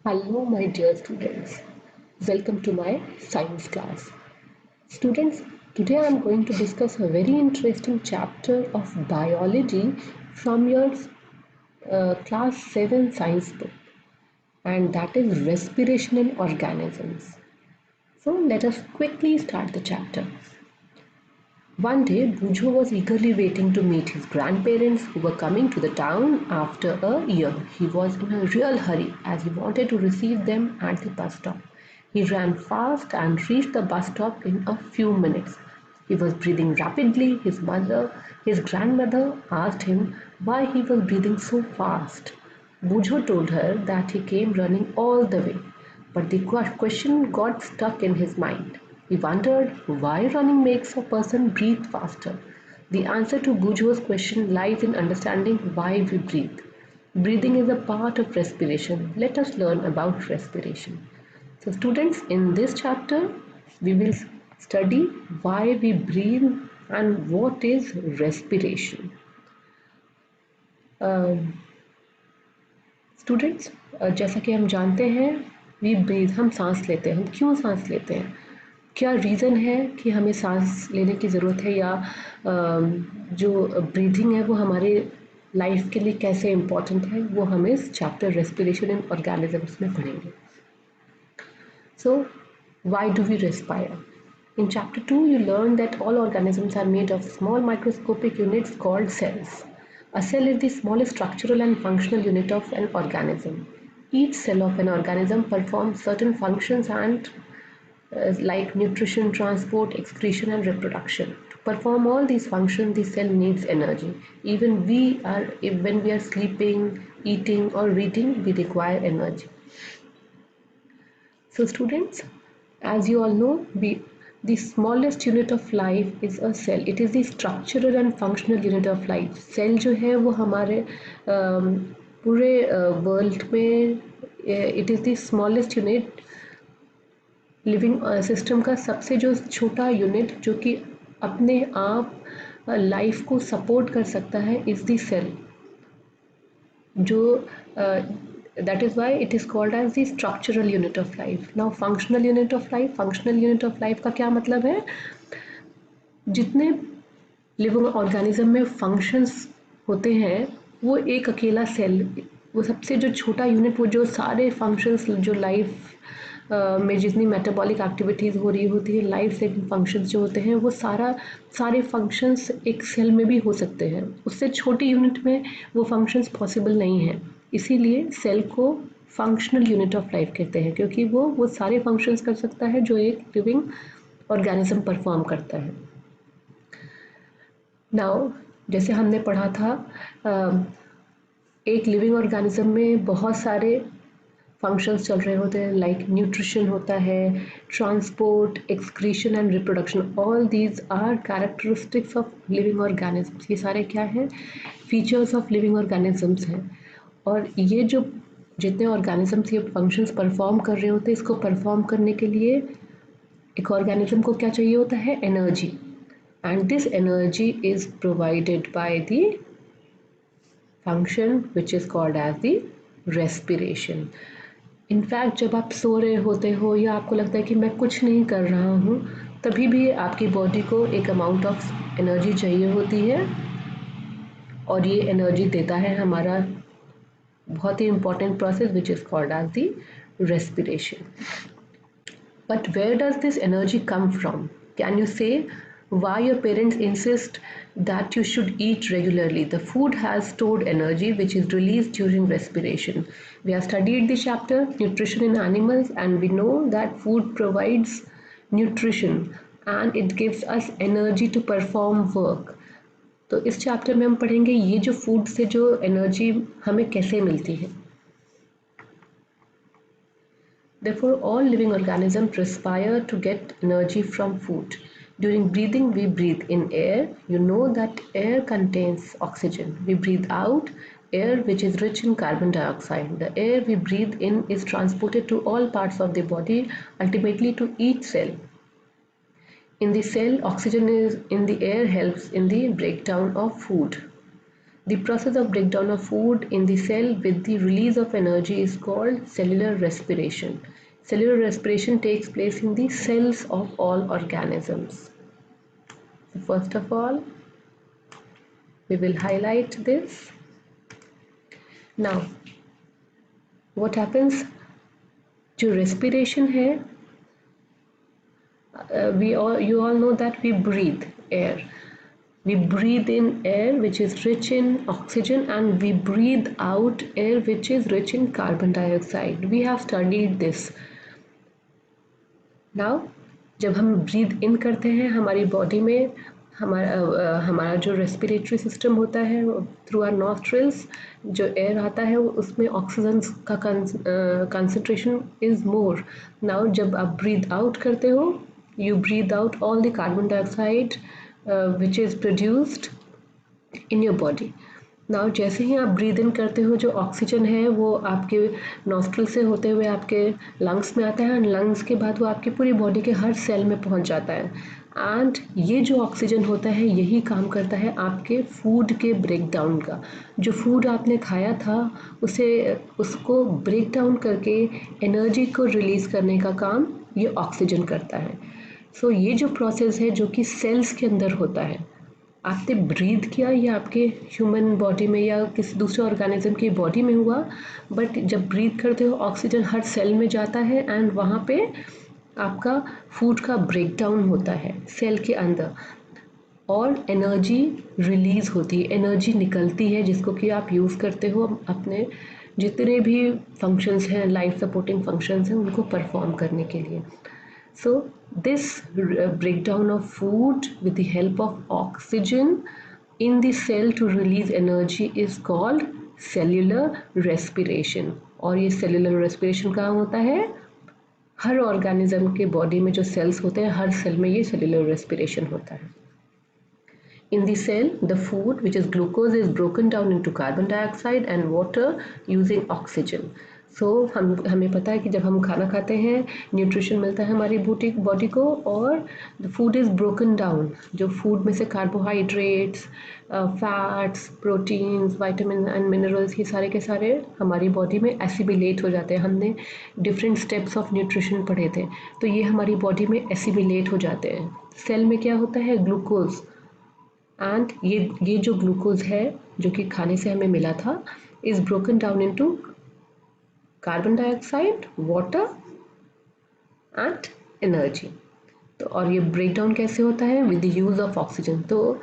Hello, my dear students. Welcome to my science class. Students, today I am going to discuss a very interesting chapter of biology from your class 7 science book, and that is respiration in organisms. So, let us quickly start the chapter. One day, Bujo was eagerly waiting to meet his grandparents who were coming to the town after a year. He was in a real hurry as he wanted to receive them at the bus stop. He ran fast and reached the bus stop in a few minutes. He was breathing rapidly. His grandmother asked him why he was breathing so fast. Bujo told her that he came running all the way, but the question got stuck in his mind. He wondered why running makes a person breathe faster. The answer to Bujo's question lies in understanding why we breathe. Breathing is a part of respiration. Let us learn about respiration. So, students, in this chapter, we will study why we breathe and what is respiration. Students जैसा कि हम जानते हैं we breathe हम सांस लेते हैं हम क्यों सांस लेते हैं क्या रीज़न है कि हमें सांस लेने की ज़रूरत है या जो ब्रीथिंग है वो हमारे लाइफ के लिए कैसे इम्पॉर्टेंट है वो हम इस चैप्टर रेस्पिरेशन इन ऑर्गेनिजम्स में पढ़ेंगे so why do we respire In chapter 2 you learn that all organisms are made of small microscopic units called cells. A cell is the smallest structural and functional unit of an organism. Each cell of an organism performs certain functions and like nutrition, transport, excretion and reproduction. To perform all these functions, the cell needs energy. Even when we are sleeping, eating or reading, we require energy. So students, as you all know, the smallest unit of life is a cell. It is the structural and functional unit of life. Cell जो है वो हमारे पूरे world में it is the smallest unit living system का सबसे जो छोटा यूनिट जो कि अपने आप लाइफ को सपोर्ट कर सकता है इज द सेल जो that is why it is called as the structural unit of life. Now functional unit of life का क्या मतलब है जितने लिविंग ऑर्गेनिज्म में फंक्शंस होते हैं वो एक अकेला सेल वो सबसे जो छोटा यूनिट वो जो सारे फंक्शंस जो लाइफ में जितनी मेटाबॉलिक एक्टिविटीज़ हो रही होती है लाइफ सेविंग फंक्शंस जो होते हैं वो सारे फंक्शंस एक सेल में भी हो सकते हैं उससे छोटी यूनिट में वो फंक्शंस पॉसिबल नहीं हैं इसीलिए सेल को फंक्शनल यूनिट ऑफ लाइफ कहते हैं क्योंकि वो सारे फंक्शंस कर सकता है जो एक लिविंग ऑर्गेनिज्म परफॉर्म करता है नाउ जैसे हमने पढ़ा था एक लिविंग ऑर्गेनिज्म में बहुत सारे फंक्शंस चल रहे होते हैं लाइक न्यूट्रिशन होता है transport excretion and reproduction all these are characteristics of living organisms ये सारे क्या हैं फीचर्स ऑफ लिविंग ऑर्गेनिजम्स हैं और ये जो जितने ऑर्गेनिजम्स ये फंक्शंस परफॉर्म कर रहे होते हैं इसको परफॉर्म करने के लिए एक ऑर्गेनिज्म को क्या चाहिए होता है energy and this energy is provided by the function which is called as the respiration in fact जब आप सो रहे होते हो या आपको लगता है कि मैं कुछ नहीं कर रहा हूँ तभी भी आपकी बॉडी को एक अमाउंट ऑफ एनर्जी चाहिए होती है और ये एनर्जी देता है हमारा बहुत ही important process which is called as the respiration but where does this energy come from can you say why your parents insist that you should eat regularly. The food has stored energy which is released during respiration. We have studied the chapter nutrition in animals and we know that food provides nutrition and it gives us energy to perform work. तो इस chapter में हम पढ़ेंगे ये जो food से जो energy हमें कैसे मिलती है Therefore, all living organisms respire to get energy from food. During breathing, we breathe in air. You know that air contains oxygen. We breathe out air which is rich in carbon dioxide. The air we breathe in is transported to all parts of the body, ultimately to each cell. In the cell, oxygen is in the air helps in the breakdown of food. The process of breakdown of food in the cell with the release of energy is called cellular respiration. Cellular respiration takes place in the cells of all organisms. So first of all, we will highlight this. Now, what happens? जो respiration है, you all know that we breathe air. We breathe in air which is rich in oxygen, and we breathe out air which is rich in carbon dioxide. We have studied this. Now, जब हम breathe in करते हैं, हमारी body में हमारा जो respiratory system होता है थ्रू आवर नॉस्ट्रिल्स जो एयर आता है उसमें ऑक्सीजन का कंसंट्रेशन इज़ मोर. नाउ जब आप ब्रीथ आउट करते हो, you breathe out all the carbon dioxide which is produced in your body. Now जैसे ही आप ब्रीद इन करते हो, जो ऑक्सीजन है वो आपके नॉस्ट्रिल से होते हुए आपके लंग्स में आता है, एंड लंग्स के बाद वो आपकी पूरी बॉडी के हर सेल में पहुंच जाता है. एंड ये जो ऑक्सीजन होता है यही काम करता है आपके फूड के ब्रेक डाउन का. जो फूड आपने खाया था उसको ब्रेक डाउन करके एनर्जी को रिलीज़ करने का काम ये ऑक्सीजन करता है. सो ये जो प्रोसेस है जो कि सेल्स के अंदर होता है, आपने ब्रीथ किया या आपके ह्यूमन बॉडी में या किसी दूसरे ऑर्गेनिज्म की बॉडी में हुआ, बट जब ब्रीथ करते हो ऑक्सीजन हर सेल में जाता है एंड वहाँ पे आपका फूड का ब्रेक डाउन होता है सेल के अंदर और एनर्जी रिलीज़ होती है, एनर्जी निकलती है जिसको कि आप यूज़ करते हो अपने जितने भी फंक्शंस हैं, लाइफ सपोर्टिंग फंक्शंस हैं, उनको परफॉर्म करने के लिए. So this breakdown of food with the help of oxygen in the cell to release energy is called cellular respiration. और ये cellular respiration कहाँ होता है? हर organism के body में जो cells होते हैं हर cell में ये cellular respiration होता है. In the cell, the food which is glucose is broken down into carbon dioxide and water using oxygen. सो हमें पता है कि जब हम खाना खाते हैं न्यूट्रिशन मिलता है हमारी बॉडी को, और the food is broken down. जो फूड में से carbohydrates, fats, proteins, vitamin and minerals, ये सारे के सारे हमारी बॉडी में एसिमिलेट हो जाते हैं. हमने डिफरेंट स्टेप्स ऑफ न्यूट्रिशन पढ़े थे, तो ये हमारी बॉडी में एसिमिलेट हो जाते हैं. सेल में क्या होता है? ग्लूकोज. एंड ये जो ग्लूकोज है जो कि खाने से हमें मिला था is broken down into carbon dioxide, water and energy. तो और ये ब्रेक डाउन कैसे होता है? With the use of oxygen. तो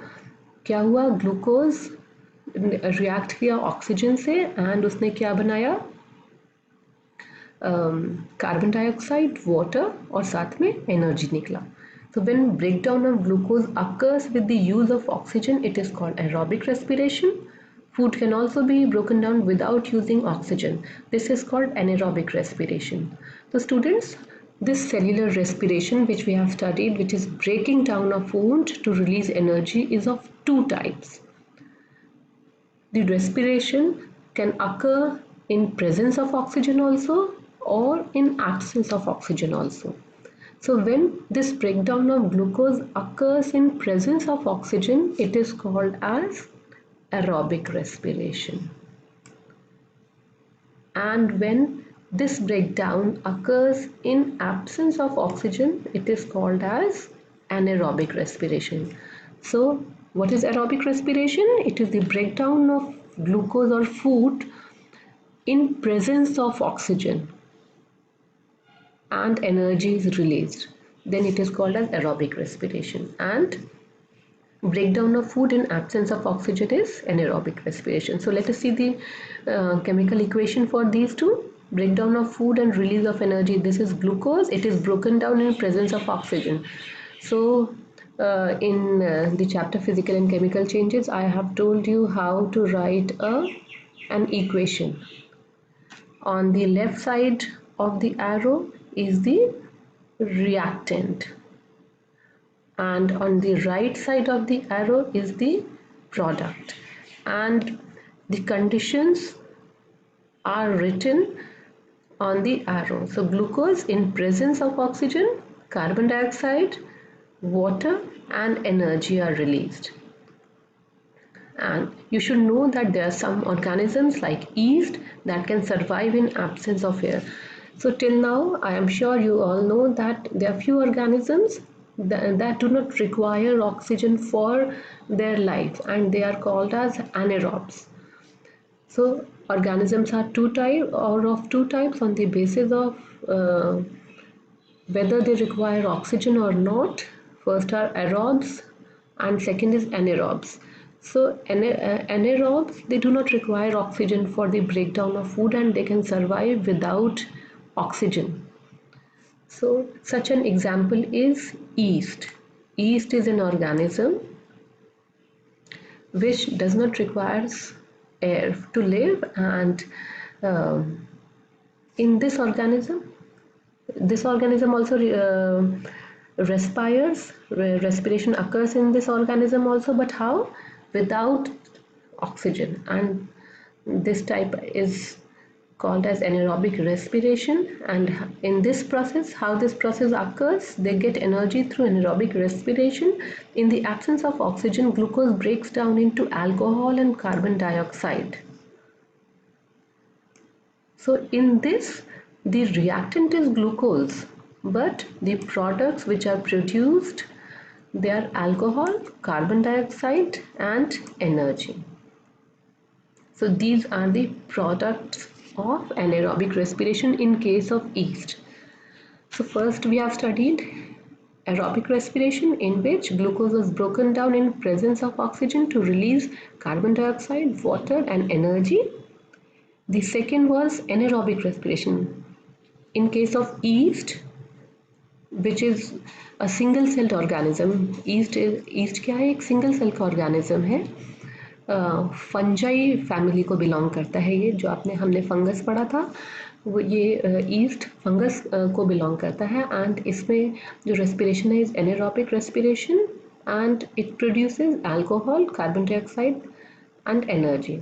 क्या हुआ? ग्लूकोज रिएक्ट किया ऑक्सीजन से एंड उसने क्या बनाया? कार्बन डाइऑक्साइड, वाटर और साथ में एनर्जी निकला. So when breakdown of glucose occurs with the use of oxygen, it is called aerobic respiration. Food can also be broken down without using oxygen. This is called anaerobic respiration. So students, this cellular respiration which we have studied, which is breaking down of food to release energy, is of two types. The respiration can occur in presence of oxygen also or in absence of oxygen also. So when this breakdown of glucose occurs in presence of oxygen, it is called as aerobic respiration. And when this breakdown occurs in absence of oxygen, it is called as anaerobic respiration. So what is aerobic respiration? It is the breakdown of glucose or food in presence of oxygen and energy is released. Then it is called as aerobic respiration. And breakdown of food in absence of oxygen is anaerobic respiration. So let us see the chemical equation for these two. Breakdown of food and release of energy. This is glucose. It is broken down in presence of oxygen. So in the chapter physical and chemical changes, I have told you how to write an equation. On the left side of the arrow is the reactant, and on the right side of the arrow is the product, and the conditions are written on the arrow. So glucose in presence of oxygen, carbon dioxide, water and energy are released. And you should know that there are some organisms like yeast that can survive in absence of air. So till now, I am sure you all know that there are few organisms that do not require oxygen for their life, and they are called as anaerobes. So organisms are of two types on the basis of whether they require oxygen or not. First are aerobes and second is anaerobes. So anaerobes, they do not require oxygen for the breakdown of food and they can survive without oxygen. So such an example is yeast. Yeast is an organism which does not require air to live, and in this organism also respires. Respiration occurs in this organism also, but how? Without oxygen. And this type is called as anaerobic respiration. And in this process, how this process occurs, they get energy through anaerobic respiration. In the absence of oxygen, glucose breaks down into alcohol and carbon dioxide. So in this, the reactant is glucose, but the products which are produced, they are alcohol, carbon dioxide and energy. So these are the products of anaerobic respiration in case of yeast. So first we have studied aerobic respiration, in which glucose is broken down in presence of oxygen to release carbon dioxide, water and energy. The second was anaerobic respiration. In case of yeast, which is a single celled organism, yeast क्या है? एक single cell का organism है. Fungi family को belong करता है ये, जो हमने फंगस पढ़ा था वो ये ईस्ट फंगस को बिलोंग करता है. एंड इसमें जो रेस्पिरेशन है is anaerobic respiration and it produces alcohol, carbon dioxide and energy.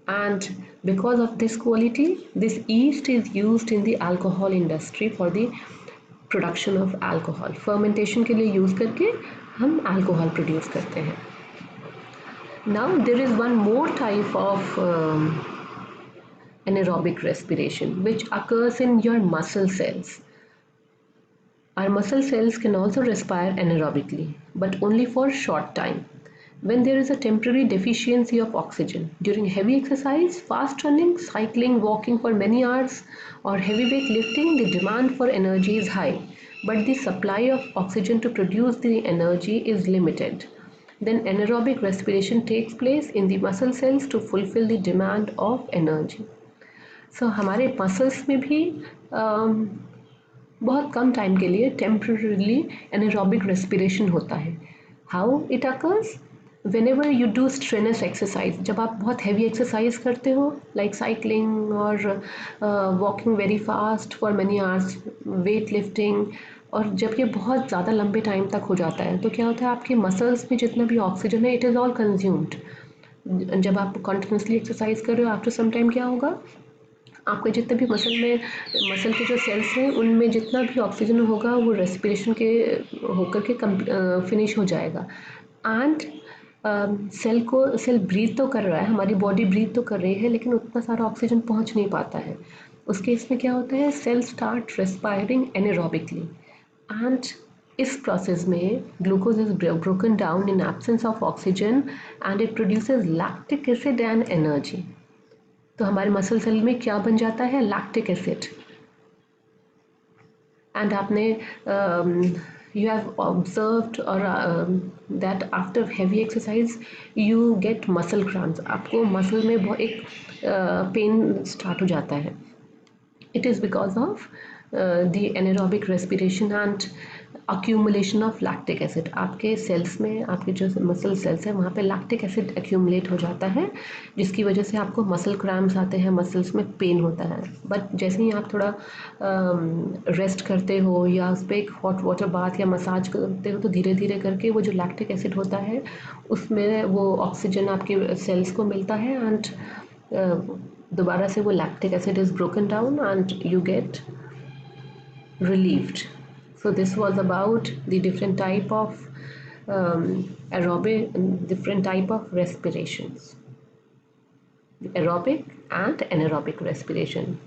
And because of this quality, this yeast is used in the alcohol industry for the production of alcohol. Fermentation के लिए use करके हम alcohol produce करते हैं. Now there is one more type of anaerobic respiration which occurs in your muscle cells. Our muscle cells can also respire anaerobically, but only for short time. When there is a temporary deficiency of oxygen during heavy exercise, fast running, cycling, walking for many hours or heavyweight lifting, the demand for energy is high, but the supply of oxygen to produce the energy is limited. Then anaerobic respiration takes place in the muscle cells to fulfill the demand of energy. So हमारे muscles में भी बहुत कम time के लिए temporarily anaerobic respiration होता है. How it occurs? Whenever you do strenuous exercise, जब आप बहुत heavy exercise करते हो like cycling और walking very fast for many hours, weight lifting, और जब ये बहुत ज़्यादा लंबे टाइम तक हो जाता है तो क्या होता है, आपके मसल्स में जितना भी ऑक्सीजन है इट इज़ ऑल कंज्यूम्ड. जब आप कंटिन्यूसली एक्सरसाइज कर रहे हो, आफ्टर सम टाइम क्या होगा, आपके जितने भी मसल के जो सेल्स हैं उनमें जितना भी ऑक्सीजन होगा वो रेस्पिरेशन के होकर के फिनिश हो जाएगा. एंड सेल ब्रीथ तो कर रहा है, हमारी बॉडी ब्रीथ तो कर रही है, लेकिन उतना सारा ऑक्सीजन पहुंच नहीं पाता है. उस केस में क्या होता है, cell start respiring anaerobically. And इस प्रोसेस में glucose is broken down in absence of oxygen and it produces lactic acid and energy. तो हमारे मसल सेल में क्या बन जाता है, लैक्टिक एसिड. एंड आपने you have observed or that after heavy exercise you get muscle cramps. आपको muscle में बहुत एक पेन स्टार्ट हो जाता है. It is because of the anaerobic respiration and accumulation of lactic acid. आपके सेल्स में, आपके जो मसल सेल्स हैं वहाँ पे लैक्टिक एसिड एक्यूमुलेट हो जाता है, जिसकी वजह से आपको मसल क्रैम्प्स आते हैं, मसल्स में पेन होता है. बट जैसे ही आप थोड़ा रेस्ट करते हो या उस पर एक हॉट वाटर बाथ या मसाज करते हो तो धीरे धीरे करके वो जो लैक्टिक एसिड होता है उसमें वो ऑक्सीजन आपके सेल्स को मिलता है एंड दोबारा से वो lactic acid is broken down and you get relieved. So this was about the different type of aerobic and different type of respirations, the aerobic and anaerobic respiration.